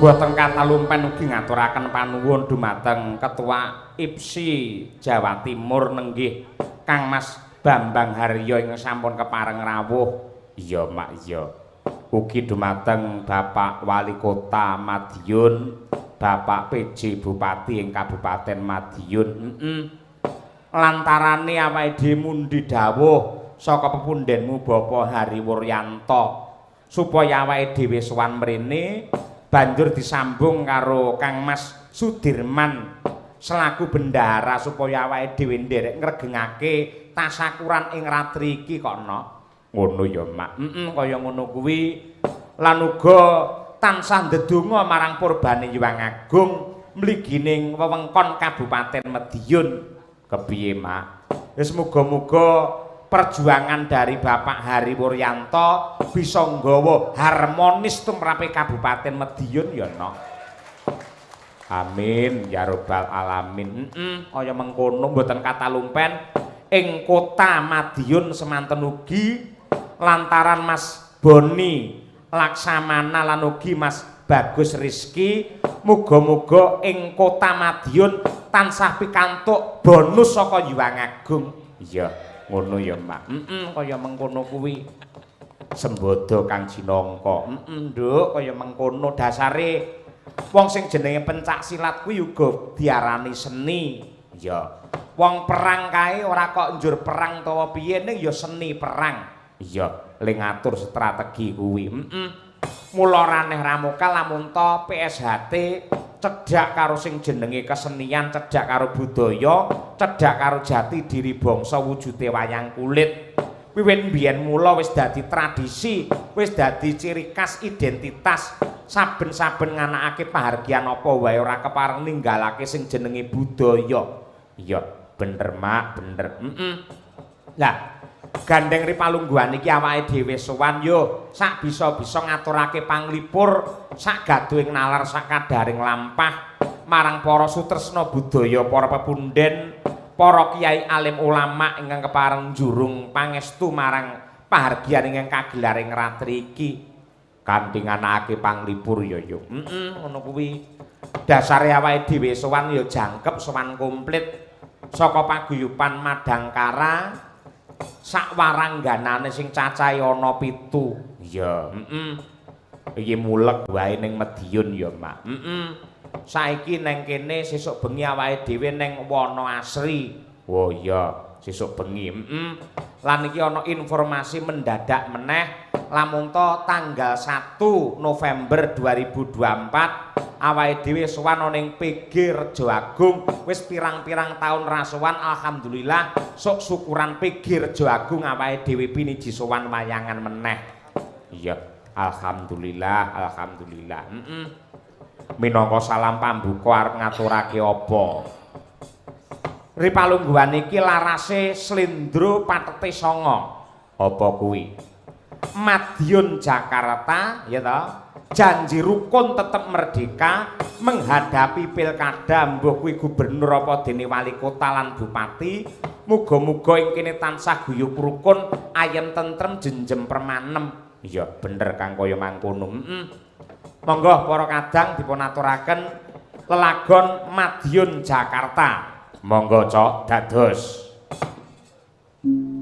Boten katalumpen ugi ngaturaken panuwun dumateng Ketua IPSI Jawa Timur nenggih Kang Mas Bambang Haryo ingkang sampun kepareng rawuh. Iya Mak iya. Ugi dumateng Bapak Wali Kota Madiun, Bapak PJ Bupati ing Kabupaten Madiun. Lantarane awake dhewe mundi dawuh saka pepundhenmu Bapak Hari Wuryanto supaya awake dhewe sowan mrene banjur disambung karo Kang Mas Sudirman selaku bendahara supaya awake dhewe nderek ngregengake tasakuran ing ratri iki kok ngono ya Mak. Kaya ngono kuwi lan uga tansah ndedonga marang purbane Hyang Agung mligining wewengkon Kabupaten Madiun. Kepiye Mak? Wis muga-muga perjuangan dari Bapak Hari Wuryanto bisa nggawa harmonis tumrape Kabupaten Madiun ya no. Amin ya rabbal alamin. Kaya mengkono mboten katalumpen ing kota Madiun semanten ugi lantaran Mas Boni Laksamana lan ugi Mas Bagus Rizky muga-muga ing kota Madiun tansah pikantuk bonus saka Hyang Agung. Iya ngono ya Mak. Kaya mengkono kuwi sembodo Kang Jinangka. Nduk kaya mengkono dasare wong sing jenenge pencak silat kuwi uga diarani seni. Ya wong perang kae ora kok njur perang utawa piye ning ya seni perang. Iya le ngatur strategi kuwi. Mula raneh ramuka lamun to PSHT cedhak karo sing jenenge kesenian, cedhak karo budaya, cedhak karo jati diri bangsa wujude wayang kulit. Wiwit mbiyen mula wis dadi tradisi, wis dadi ciri khas identitas. Saben-saben nganakake pahargyan apa wae ora kepareng ninggalake sing jenenge budaya. Iya, bener Mak, bener. Lah, gandeng ripalungguhan iki awake dhewe sowan yo sak bisa-bisa ngaturake panglipur sak gaduhing nalar sak kadaring lampah marang para sutresna budaya, para pepundhen, para kiai alim ulama ingkang kepareng jurung pangestu marang pahargyan ingkang kagelaring ratri iki kanthi nganakake panglipur ya yo. Ngono kuwi dasare awake dhewe sowan yo jangkep sowan komplit saka paguyuban Madangkara sak warangganane sing cacahe ana 7. Iya, iki mulek wae ning Madiun ya, Mak. Saiki neng kene sesuk bengi awake dhewe ning Wonoasri. Oh iya, sesuk bengi. Lan iki ana informasi mendadak meneh lamun to tanggal 1 November 2024 awake dhewe sowan ning PG Rejo Agung wis pirang-pirang taun rasuwan alhamdulillah sok syukuran PG Rejo Agung awake dhewe piniji sowan wayangan meneh. Iya, alhamdulillah, alhamdulillah. Minangka salam pambuka arep ngaturake apa? Ripalungguhan iki larase Slendro Patete Songo. Apa kuwi? Madiun Jakarta ya toh janji rukun tetap merdeka menghadapi pilkada mbuh kuwi gubernur apa dene wali kota lan bupati muga-muga ing kene tansah guyub rukun ayem tentrem jenjem permanem. Iya bener Kang kaya mangkono. Monggo para kadang dipun aturaken lelagon Madiun Jakarta. Monggo Cok dados. Yeah.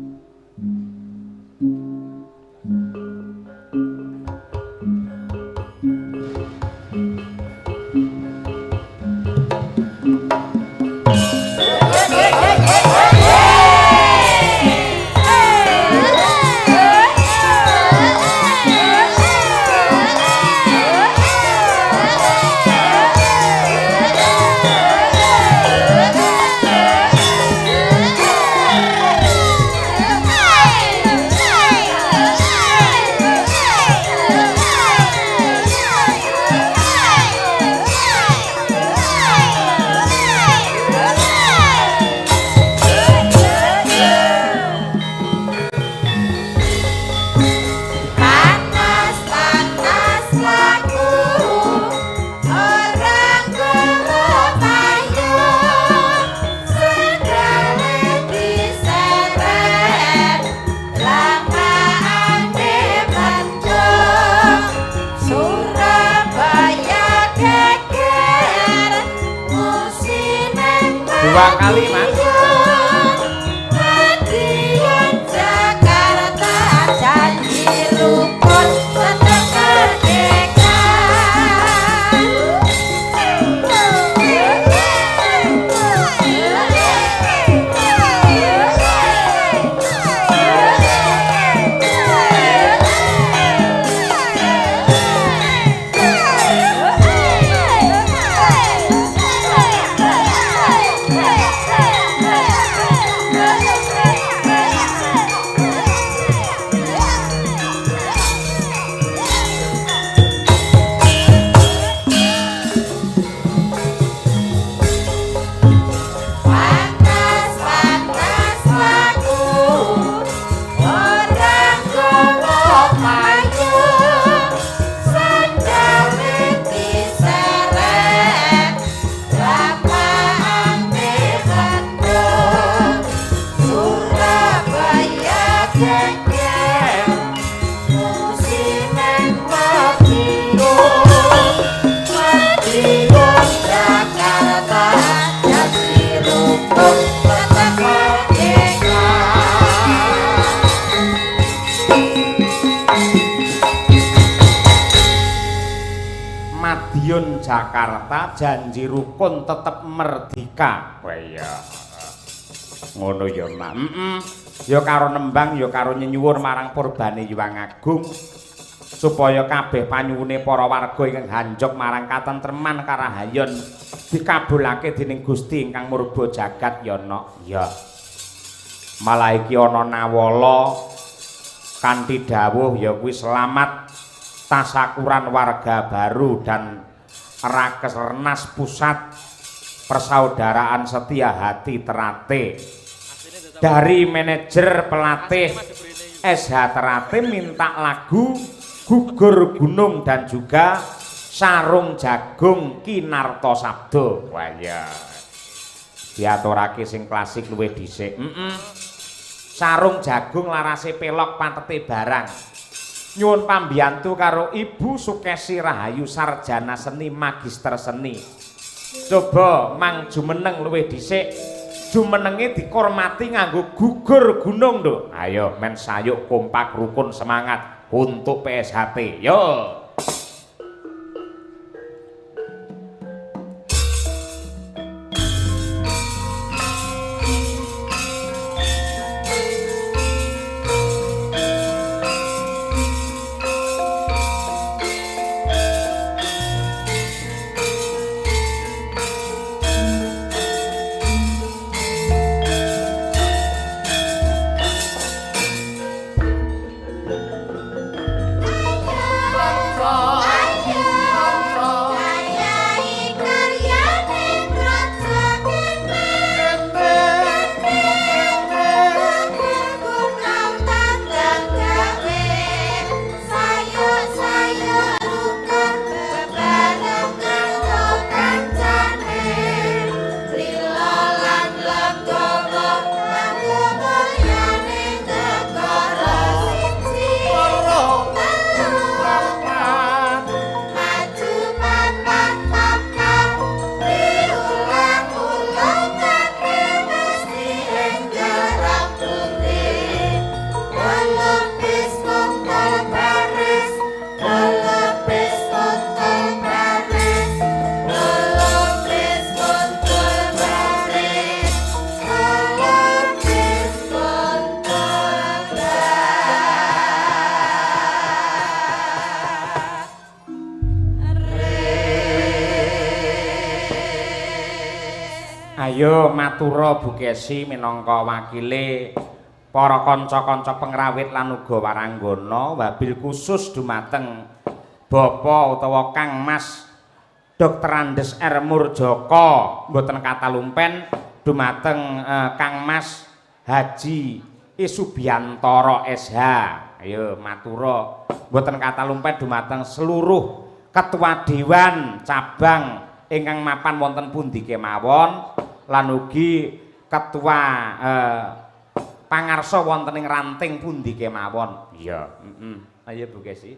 dua kali Mas. Madiun Jakarta janji rukun tetap merdeka. Madiun Jakarta janji rukun tetep merdeka. Wah iya. Ngono ya, Mak. Ya karo nembang ya karo nyenyuwun marang purbane Hyang Agung supaya kabeh panyuwune para warga ingkang hanjok marang katentreman karahayon dikabulake dening Gusti ingkang murba jagat ya nok. Ya. Malah iki ana nawala kanthi dawuh ya kuwi selamat tasakuran warga baru dan Rakernas Pusat Persaudaraan Setia Hati Terate dari manajer pelatih SH Terate minta lagu Gugur Gunung dan juga Sarung Jagung Kinarto Sabdo. Wah ya diaturake sing klasik luwih dhisik. Sarung Jagung larase pelok pantete barang. Nyuwun pambiyantu karo Ibu Sukesi Rahayu sarjana seni magister seni. Coba mang jumeneng luwih dhisik. Jumenenge dikormati nganggo Gugur Gunung lho. Ayo men sayuk kompak rukun semangat untuk PSHT. Yo. Ayo matura Bu Kesi minangka wakile para kanca-kanca pengrawit lan uga waranggana wabil khusus dumateng Bapak utawa Kang Mas Dr. Andes R. Murjoko mboten katalumpen dumateng Kang Mas Haji Isubiantoro SH. Ayo matura mboten katalumpen dumateng seluruh ketua dewan cabang ingkang mapan wonten pundi kemawon lan ugi ketua pangarsa wonten ing ranting pundi kemawon. Iya, ayo Bu Kesi.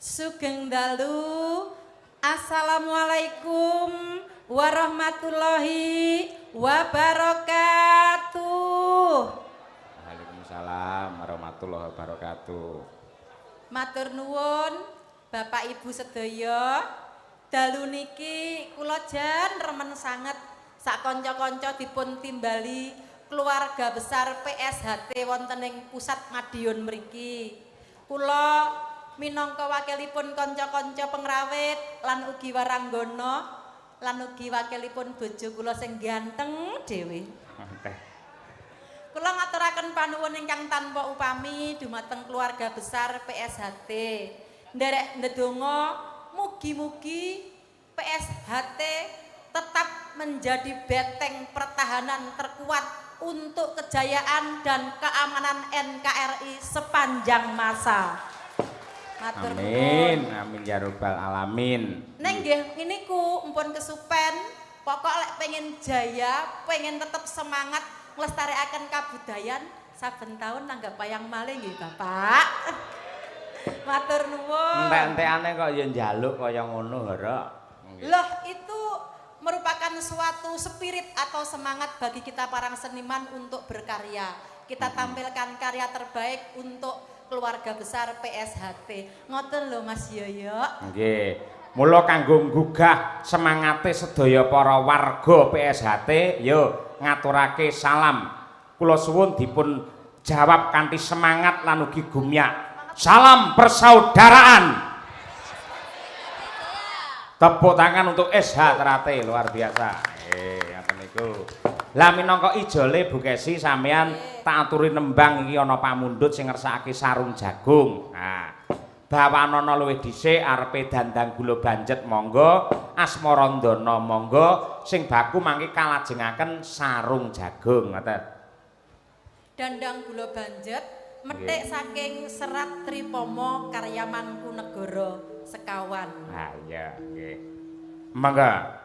Sugeng dalu. Assalamualaikum warahmatullahi wabarakatuh. Waalaikumsalam warahmatullahi wabarakatuh. Matur nuwun Bapak Ibu sedaya. Dalu niki kula jan remen sanget sak kanca-kanca dipun timbali keluarga besar PSHT wonten ing pusat Madiun mriki. Kula minangka wakilipun kanca-kanca pengrawit lan ugi waranggana lan ugi wakilipun bojo kula sing ganteng dhewe. Kula ngaturaken panuwun ingkang tanpa upami dumateng keluarga besar PSHT. Nderek ndedonga mugi-mugi PSHT tetap menjadi benteng pertahanan terkuat untuk kejayaan dan keamanan NKRI sepanjang masa. Matur nuwun. Amin, amin ya rabbal alamin. Neng nggih niku mpun kesupen, pokok lek pengen jaya, pengen tetap semangat nglestarekaken kabudayan saben tahun nanggap wayang malih nggih Bapak. Matur nuwun. Entek-entekane kok ya njaluk kaya ngono, Hara. Loh, itu merupakan suatu spirit atau semangat bagi kita para seniman untuk berkarya. Kita tampilkan karya terbaik untuk keluarga besar PSHT. Ngoten lho Mas Yoyo. Nggih. Mula kanggo nggugah semangate sedaya para warga PSHT, yo ngaturake salam. Kula suwun dipun jawab kanthi semangat lan ugi gumyak. Salam persaudaraan. Tepuk tangan untuk SH Terate, luar biasa. Ngaten niku. Lah minangka ijole Bu Kesi sampean tak aturi nembang iki ana pamundhut sing ngersakake sarung jagung. Nah, bawanana luwih dhisik arepe dandang gula banjet monggo, asmarandana monggo, sing baku mangke kalajengaken sarung jagung ngoten. Dandang gula banjet metik saking Serat Tripama karya Mangkunegara sekawan. Ah iya, nggih. Mangga.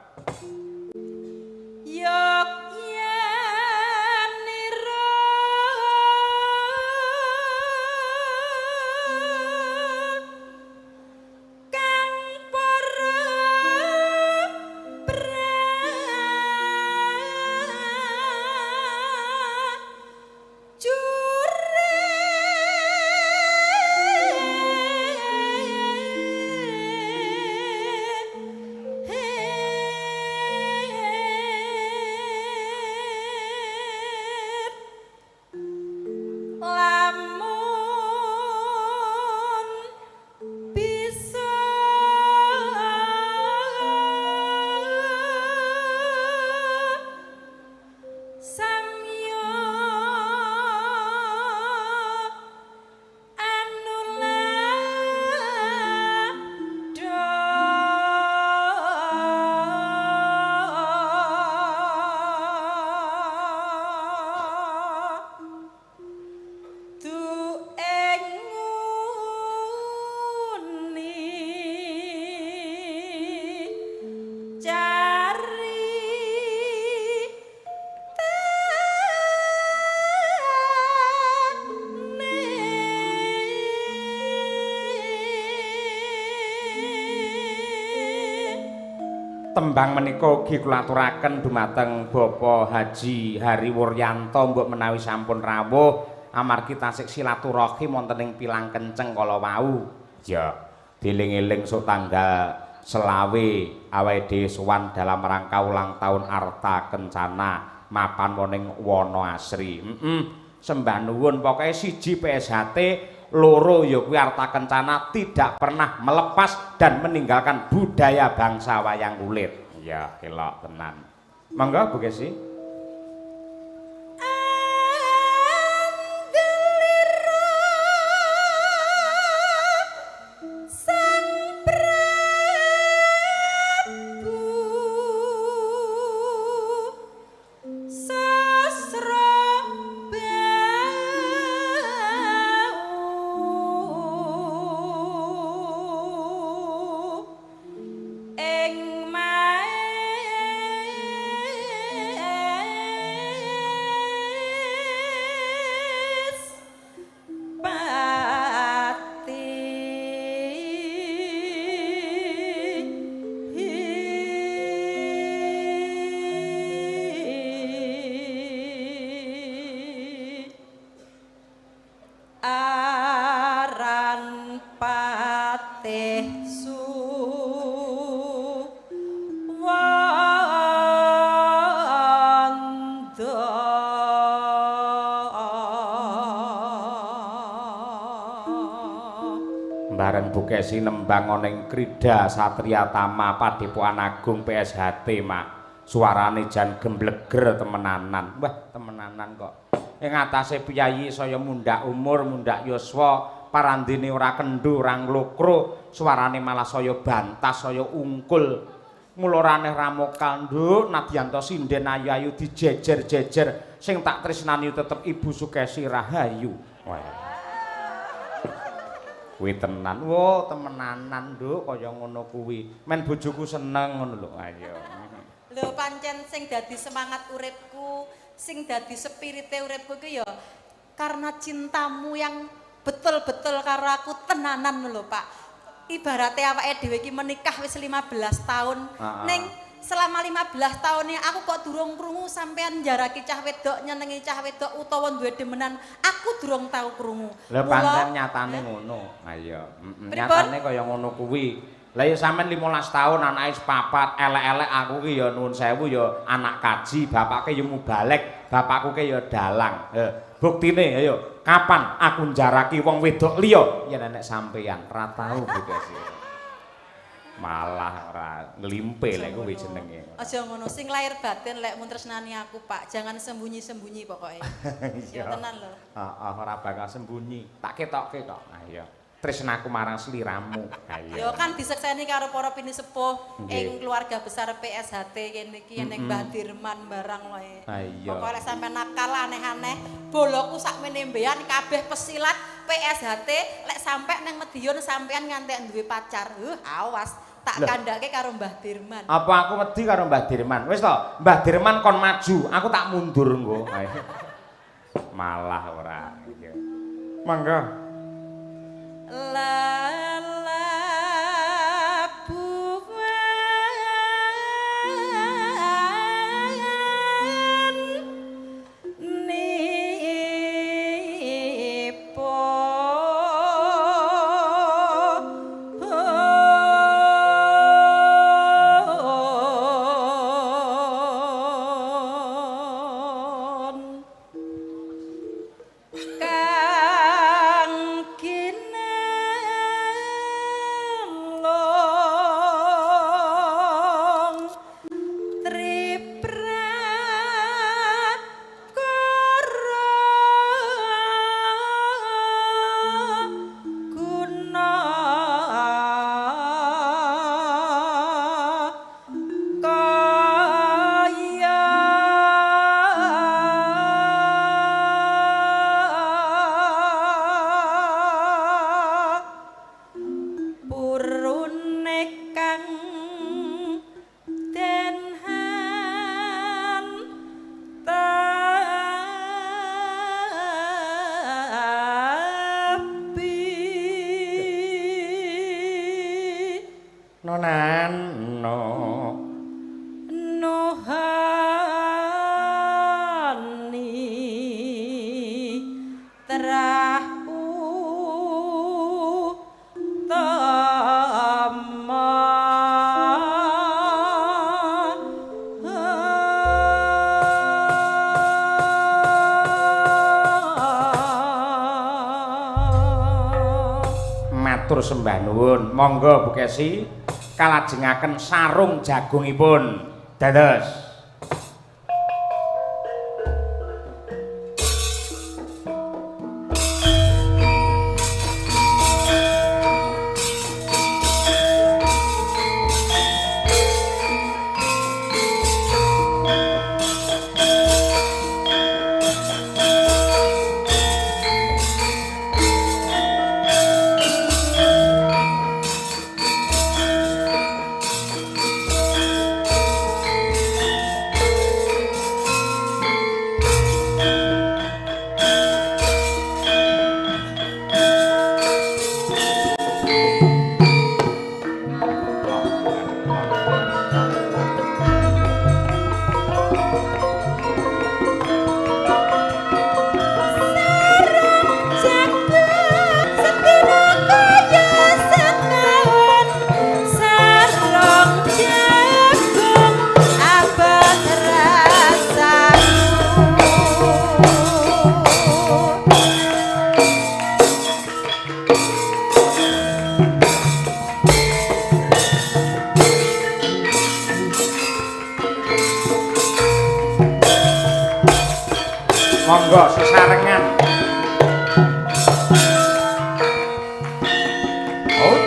Tembang menika ugi kula aturaken dumateng Bapak Haji Hari Wuryanto mbok menawi sampun rawuh amargi tasik silaturahim wonten ing Pilang Kenceng kala wau. Ya, dieling-eling sok tanggal selawe awake dhewe sowan dalam rangka ulang tahun Arta Kencana mapan woning wana asri. Sembah nuwun pokoke siji PSHT loro ya kuwi Arta Kencana tidak pernah melepas dan meninggalkan budaya bangsa wayang kulit. Ya, elok tenan. Monggo Bu Kesi. bareng Bukesi nembang ana ing Krida Satria Tama Padepokan Agung PSHT Mak. Suarane jan gembleger temenanan. Wah, temenanan kok. Ing atase piyayi saya mundak umur, mundak yuswa, parandene ora kendhu, ora nglokro, suarane malah saya bantas, saya ungkul. Mulorane ramokal nduk nadyanto sinden ayu-ayu dijejer-jejer sing tak tresnani tetep Ibu Sukesi Rahayu. Wah. Kuwi tenan. Wo, temenanan nduk kaya ngono kuwi. Men bojoku seneng ngono lho. Ayo. Lho pancen sing dadi semangat uripku, sing dadi spirite uripku iki ya karena cintamu yang betul-betul karo aku tenanan lho Pak. Ibaratnya awake dhewe iki menikah wis 15 tahun. Ning selama 15 tahun ini aku kok durung krungu sampean njaraki cah wedok nyenengi cah wedok utawa duwe demenan. Aku durung tau krungu. Lah pancen nyatane ngono. Ayo, nyatane kaya ngono kuwi. Lah ya sampean 15 tahun anake papat, elek-elek aku ki ya nuwun sewu ya anak kaji, bapake ya mubalek, bapakku ki ya dalang. Buktine ayo, kapan aku njaraki wong wedok liya yen nek sampean ra tau Bukesi. Malah ora nglimpe lek kuwi jenenge. Aja ngono, sing lahir batin lek mun tresnani aku, Pak. Jangan sembunyi-sembunyi pokoke. Ya tenan lho. Heeh, ora bakal sembunyi. Tak ketokke kok. Ayo. Tresnaku marang sliramu. Ayo. Ya kan disekseni karo para pinisepuh ing keluarga besar PSHT kene iki ning Mbah Dirman barang wae. Ayo. Pokoke lek sampe nakal aneh-aneh, boloku sakmene mbeyan kabeh pesilat PSHT lek sampe ning Medion sampean ngantek duwe pacar. Awas tak kandhake karo Mbah Dirman. Apa aku wedi karo Mbah Dirman? Wis to, Mbah Dirman kon maju, aku tak mundur engko. Malah ora. Mangga. Lala buwan nipo Matur sembah nuwun. Monggo Bukesi kalajengaken sarung jagungipun. Dados. Monggo sesarengan. Oh.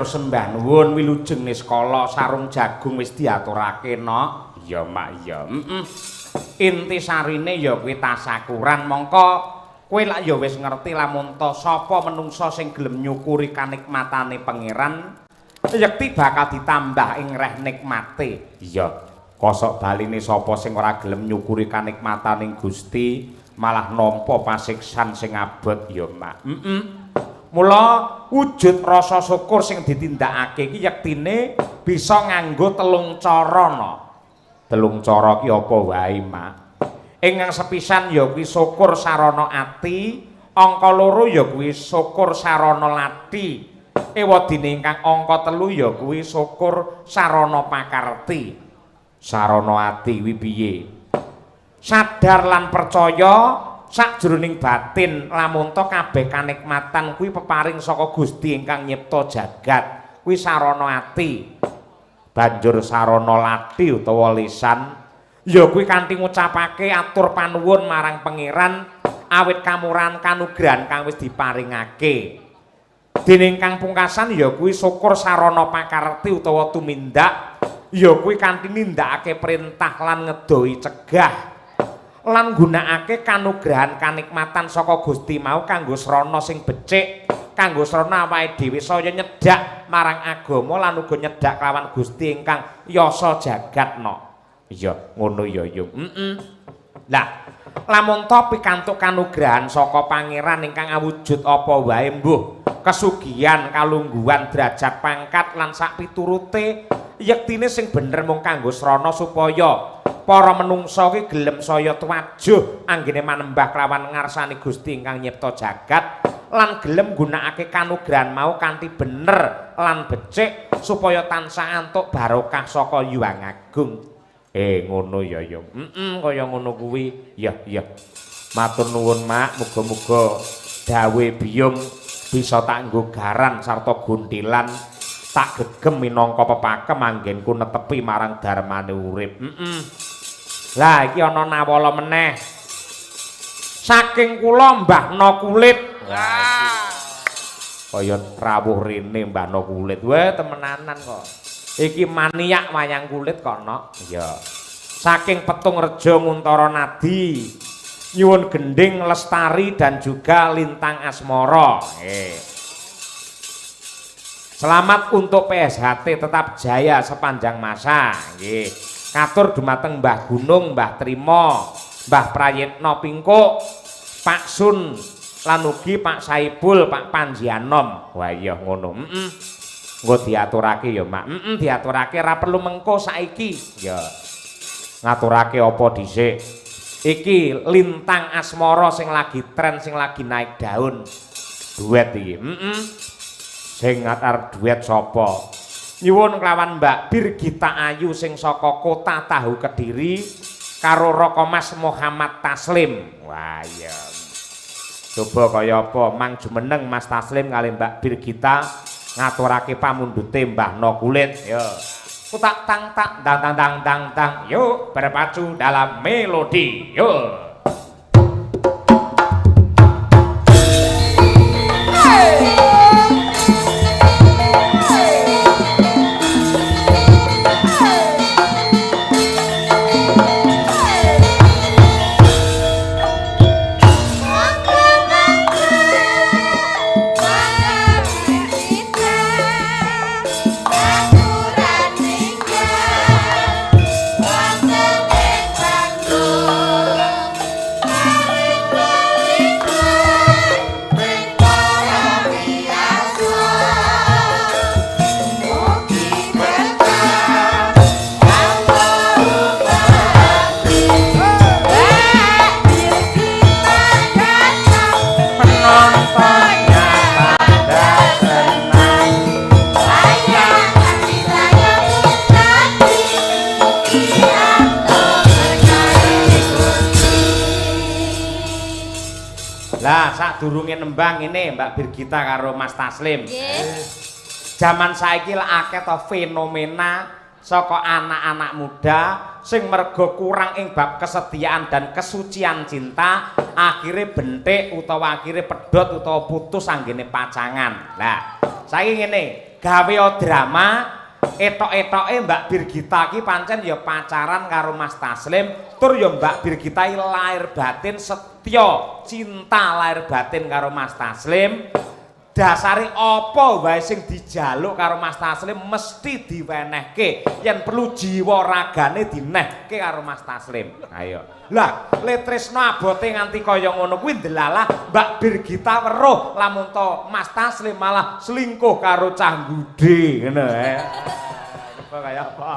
Sembah nuwun wilujeng niskala sarung jagung wis diaturake no. Iya Mak iya. Inti sarine ya kuwi tasakuran mongko kowe lak ya wis ngerti lamun ta sapa menungsa sing gelem nyukuri kanikmatane pangeran yekti bakal ditambah ing reh nikmate. Iya. Kosok baline sapa sing ora gelem nyukuri kanikmataning Gusti malah nampa pasiksan sing abot ya Mak. Mula wujud rasa syukur sing ditindakake iki yektine bisa nganggo telung cara no. Telung cara ki apa wae, Mak. Ingkang sepisan ya kuwi syukur sarana ati, angka loro ya kuwi syukur sarana lati. Ewadine ingkang angka telu ya kuwi syukur sarana pakarti. Sarana ati kuwi piye? Sadar lan percaya sakjroning batin lamun ta kabeh kanikmatan kuwi peparing saka Gusti ingkang nyipta jagat kuwi sarana ati. Banjur sarana lati utawa lisan ya kuwi kanthi ngucapake atur panuwun marang pangeran awit kamurahan kanugrahan kang wis diparingake. Dene ingkang pungkasan ya kuwi syukur sarana pakarti utawa tumindak ya kuwi kanthi nindakake perintah lan ngedohi cegah. Lan gunakake kanugrahan kanikmatan saka Gusti mau kanggo srana sing becik, kanggo srana awake dhewe saya nyedak marang agama lan uga nyedak lawan Gusti ingkang yasa jagatna. Iya, ngono ya Yung. Lah, lamun ta pikantuk kanugrahan saka pangeran ingkang awujud apa wae mbuh, kesugihan, kalungguhan, derajat pangkat lan sak piturute, yektine sing bener mung kanggo srana supaya para menungsa ki gelem saya tuwajuh anggene manembah kelawan ngarsane Gusti ingkang nyipta jagat lan gelem gunakake kanugrahan mau kanthi bener lan becik supaya tansah antuk barokah saka Hyang Agung. Ngono ya Yung. Kaya ngono kuwi. Ya. Matur nuwun Mak, muga-muga dawe biyung bisa tak nggo garan sarta guntilan tak gegem minangka pepakem anggenku netepi marang darmane urip. Lah iki ana nawala meneh. Saking kula Mbahna Kulit. Kaya rawuh rene Mbahna Kulit. Weh temenanan kok. Iki maniak wayang kulit kok no. Ya. Saking Petung Rejo Nguntara Nadi. Nyuwun Gending Lestari dan juga Lintang Asmara. Selamat untuk PSHT tetap jaya sepanjang masa. Nggih. Katur dumateng Mbah Gunung, Mbah Trimo, Mbah Prayitno Pingkuk, Pak Sun, lan ugi Pak Saibul, Pak Panjianom. Wah iya ngono. Nggo diaturake ya, Mak. Diaturake ora perlu mengko saiki. Ya. Ngaturake apa dhisik? Iki Lintang Asmara sing lagi tren, sing lagi naik daun. duet iki. Sing ngatar duet sapa? Nyuwun kelawan Mbak Birgita Ayu sing saka Kota Tahu Kediri karo Roko Mas Muhammad Taslim. Wah iya. Coba kaya apa mang jumeneng Mas Taslim kali Mbak Birgita ngaturake pamundhute Mbah No Kulit. Yo. Kutak tang tak dang dang dang dang dang. Yuk berpacu dalam melodi. Yuk. Lah sadurunge nembang ini Mbak Birgita karo Mas Taslim. Zaman saiki lek akeh to fenomena saka anak-anak muda sing mergo kurang ing bab kesetiaan dan kesucian cinta, akhirnya bentik utawa akhirnya pedhot utawa putus anggene pacangan. Lah, saiki ngene, gawe drama etok-etoke Mbak Birgita ki pancen ya pacaran karo Mas Taslim, tur ya Mbak Birgita lahir batin setya cinta lahir batin karo Mas Taslim. Dasare apa wae sing dijaluk karo Mas Taslim mesti diwenehke, yen perlu jiwa ragane dinehke karo Mas Taslim. Ayo. Lah, le tresna abote nganti kaya ngono kuwi ndelalah Mbak Birgita weruh lamun to Mas Taslim malah selingkuh karo cah budhe ngono apa kaya apa?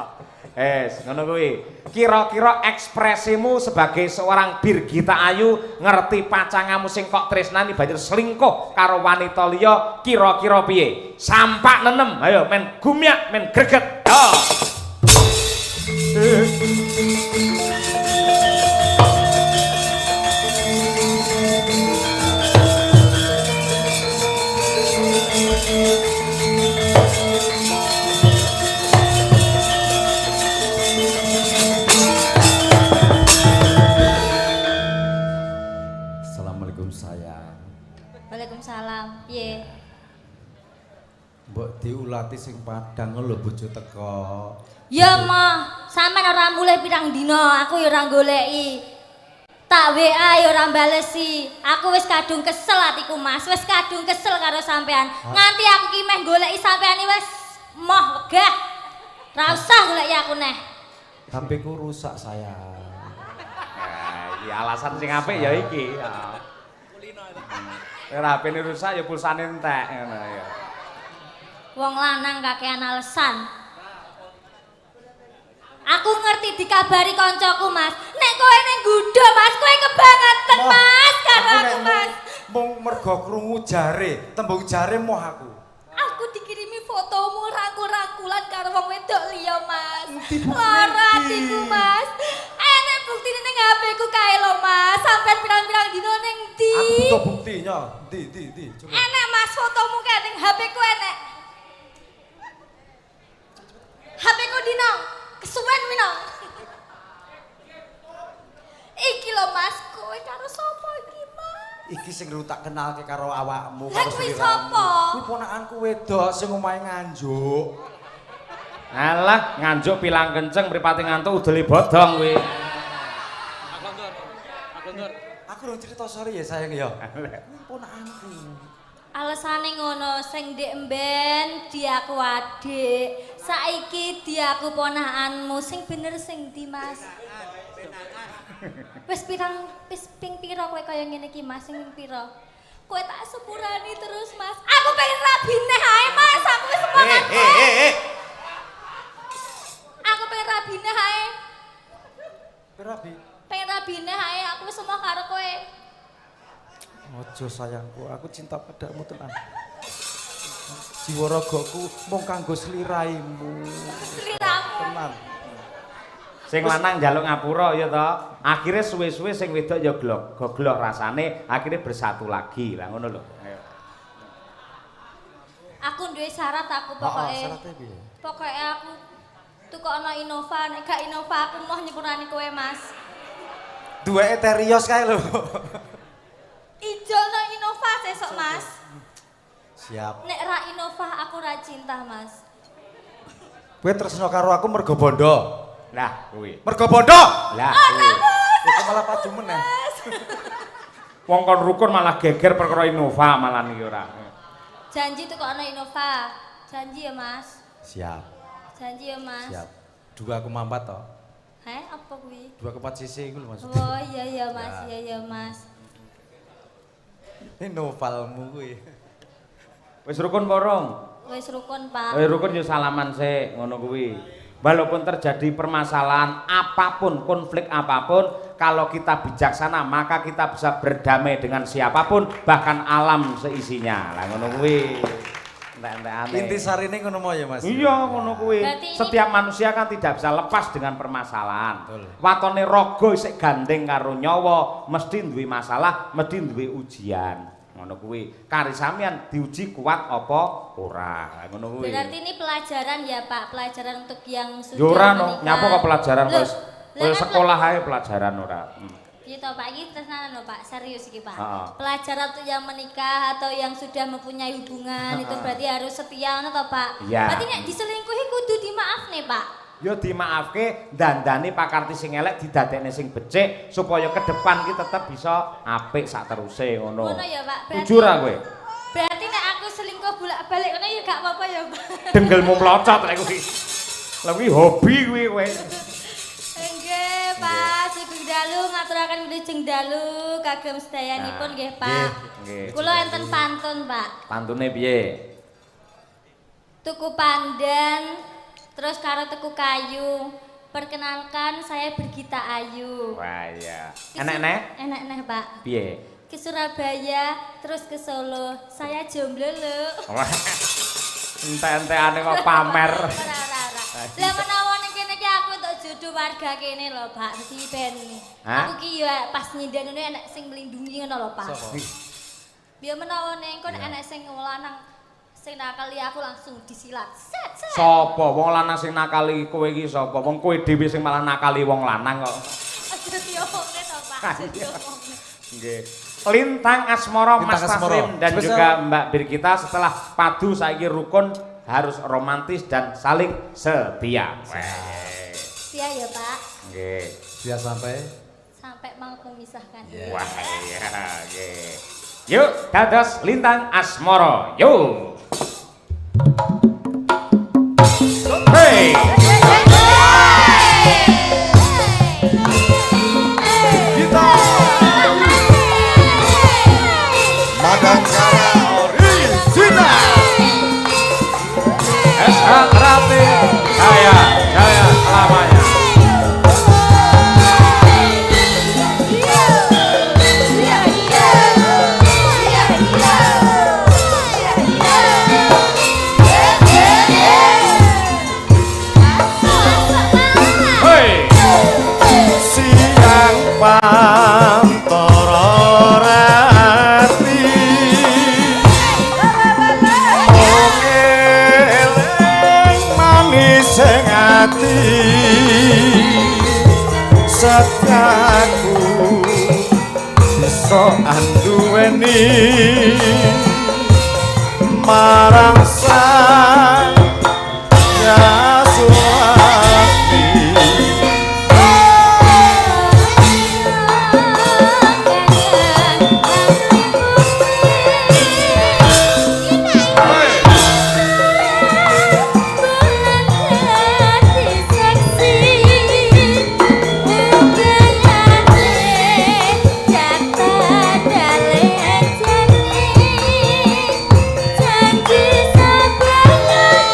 Ngono kuwi. Kira-kira ekspresimu sebagai seorang Birgita Ayu ngerti pacangamu sing kok tresnani banjur selingkuh karo wanita liya kira-kira piye? Sampak nenem. Ayo men gumyak, men greget. Yo. Waalaikumsalam. Piye? Mbok diulati sing padang lho bojo teko. Ya mah, sampean ora mulih pirang dina, aku ya ora goleki. Tak WA ya ora balesi. Aku wis kadung kesel atiku, Mas. Wis kadung kesel karo sampean. Nganti aku ki meh goleki sampean wis moh wegah. Ora usah goleki aku neh. HP ku rusak sayang. Iki alasan sing apik ya iki. Ora HP-ne rusak ya pulsane entek ngono ya. Wong lanang kakean alasan. Aku ngerti dikabari koncoku, Mas. Nek kowe ning Gudo, Mas, kowe kebangetan, Mas, karo aku, Mas. Mung mergo krungu jare, tembung jare moh aku. Aku dikirimi fotomu rangkul-rangkulan karo wong wedok liya, Mas. Lara atiku, Mas. Enek buktine ning HP-ku kae lho, Mas. Sampeyan pirang-pirang dino ning ndi? Aku butuh buktinya. Ndi, coba. Enek, Mas, fotomu kae ning HP-ku enek. HP-ku dino kesuwen wino. Iki lho, Mas, kowe karo sapa iki, Mas? Iki sing tak kenalke karo awakmu Lah kuwi sapa? Kuwi ponakanku wedok sing omahe Nganjuk. Alah, Nganjuk pilang kenceng mripate ngantuk udele bodong kuwi. Aku urung cerita sorry ya sayang ya. Kuwi ponakanku. Alasane ngono, sing ndek mben diaku adik. Saiki diaku ponakanmu. Sing bener sing ndi, Mas? Wis ping pira kowe kaya ngene iki, Mas? Sing ping pira? Kowe tak sepurani terus, Mas. Aku pengen rabi neh ae, Mas. Aku wis semangat. Aku pengen rabi neh ae. Rabi. Pengen rabi neh ae, aku wis semua karo kowe. Ojo sayangku, aku cinta padamu tenan. Jiwa ragaku mung kanggo sliraimu. Sliramu. Tenan. Sing lanang njaluk ngapura ya to. Akhire suwe-suwe sing wedok ya gogloh rasane, akhirnya bersatu lagi. Lah ngono lho. Ayo. Aku duwe syarat aku pokoke. Syaratnya piye? Pokoke aku tukokno Innova, nek gak Innova aku mau nyepurani kowe, Mas. Duwe Terios kae lho. Ijolno Innova sesuk, Mas. Siap. Nek ra Innova aku ra cinta, Mas. Kowe tresno karo aku mergo bondo. Lah kuwi. Mergo bondo. Lah kuwi. Iku malah padu meneh. Wong kon rukun malah geger perkara Innova malah iki ora. Janji tukokno Innova. Janji ya, Mas. Siap. Janji ya, Mas. Siap. 2,4 to. Heh, apa kuwi? 2,4 cc iku lho Mas. Oh iya Mas, iya Mas. Ini novelmu kuwi. Wis rukun porong. Wis rukun, Pak. Rukun yo salaman sik ngono kuwi. Walaupun terjadi permasalahan apapun, konflik apapun, kalau kita bijaksana maka kita bisa berdamai dengan siapapun, bahkan alam seisinya. Lah ngono kuwi. Entek-entekane. Intisarine ngono mau ya Mas. Iya ngono kuwi. Setiap manusia kan tidak bisa lepas dengan permasalahan. Watone raga isih gandeng karo nyawa, mesti duwe masalah, mesti duwe ujian. Ngono kuwi. Kari sampean diuji kuat apa ora. Ngono kuwi. Berarti ini pelajaran ya, Pak, pelajaran untuk yang sudah Yo ora menikah. no, nyapa kok pelajaran Loh, wis lah kan sekolah ae pelajaran ora. Gitu Pak, ini tenanan loh Pak, serius iki Pak. Ha. Pelajaran untuk yang menikah atau yang sudah mempunyai hubungan itu berarti harus setia ngono toh Pak. Iya. Berarti nek diselingkuhi kudu dimaafne Pak. Yo dimaafke dandani pakarti sing elek didadekne sing becik supaya ke depan ki tetep bisa apik sak teruse ngono. Ngono ya Pak. Berarti, Jujur ah kowe. Berarti nek aku selingkuh bolak-balik ngono ya gak apa-apa ya Pak. Denggelmu mlocot lek kuwi. Lah kuwi hobi kuwi kowe. Nggih Pak, sugeng dalu ngaturaken wilujeng dalu kagem sedayanipun nggih Pak. Nggih. Kula enten pantun Pak. Pantune piye? Tuku pandan, terus karo tuku kayu. Perkenalkan saya Bergita Ayu. Wah iya. Enek-enek? Enek-enek Pak. Piye? Ke Surabaya, terus ke Solo. Saya jomblo lho. Wah. Entek-entekane kok pamer. Ora. Lah menawa ning kene iki aku entuk jodoh warga kene lho Pak. Dadi ben. Hah? Aku ki ya pas nyindanune enek sing melindungi ngono lho Pak. Sopo? Biar menawa ning kon enek sing lanang sing nakali aku langsung disilat. Set. Sapa wong lanang sing nakali kowe iki sapa? Wong kowe dhewe sing malah nakali wong lanang kok. Aja diomongne to Pak. Aja diomongne. Nggih. Lintang Asmara Mas Lintang Asmara. Taslim dan Spesial. juga Mbak Birgita setelah padu saiki rukun harus romantis dan saling setia. Sia ya Pak. Nggih. Biar sampai Sampai mau memisahkan. Wah iya nggih. Yuk dados Lintang Asmara. Yuk. Hey. kita Madangkara original. SH Rati Jaya selamanya. Hei. Siang pantara rati Eleng manis sing ati setiaku bisa anduweni marang sang Yaswati. Janji sabar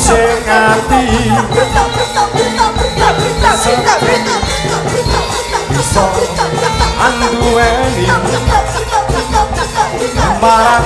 sing ati bisa anduweni marang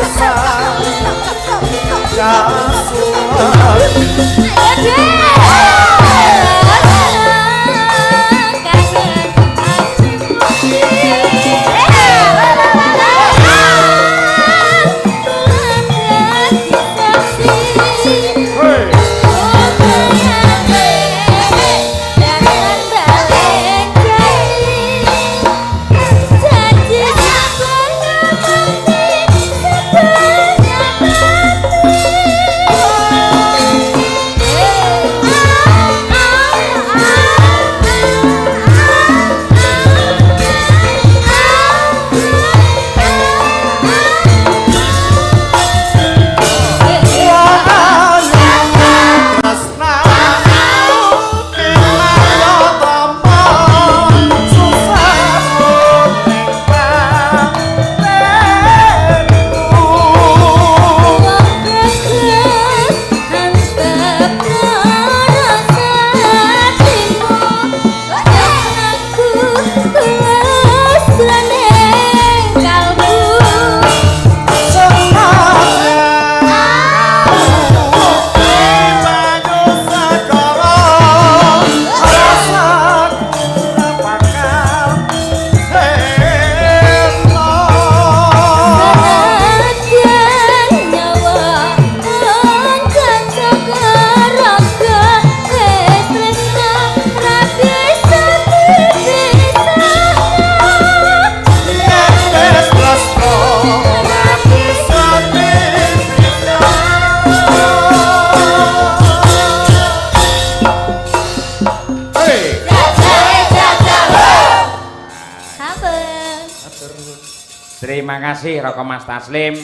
Terima kasih Roko Mas Taslim,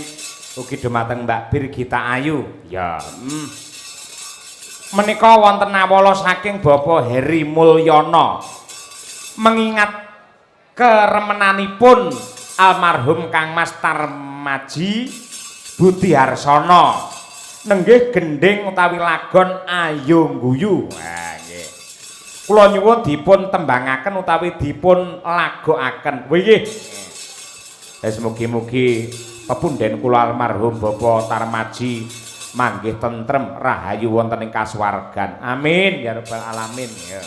ugi dumateng Mbak Birgita Ayu. Ya, menika wonten awala saking Bapak Heri Mulyono mengingat keremenanipun almarhum Kang Mas Tarmaji Budi Harsono nenggih gending utawi lagon Ayo Ngguyu. Nah, nggih. Kula nyuwun dipun tembangaken utawi dipun lagokaken. Nggih. Mugi-mugi pepunden kula almarhum Bapak Tarmaji manggih tentrem rahayu wonten ing kasuwargan. Amin ya rabbal alamin ya.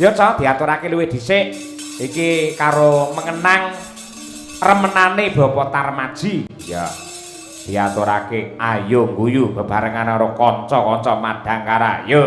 Ya Cak diaturake luwih dhisik iki karo mengenang remenane Bapak Tarmaji ya. Diaturake Ayo Ngguyu bebarengan karo kanca-kanca Madangkara. Yo.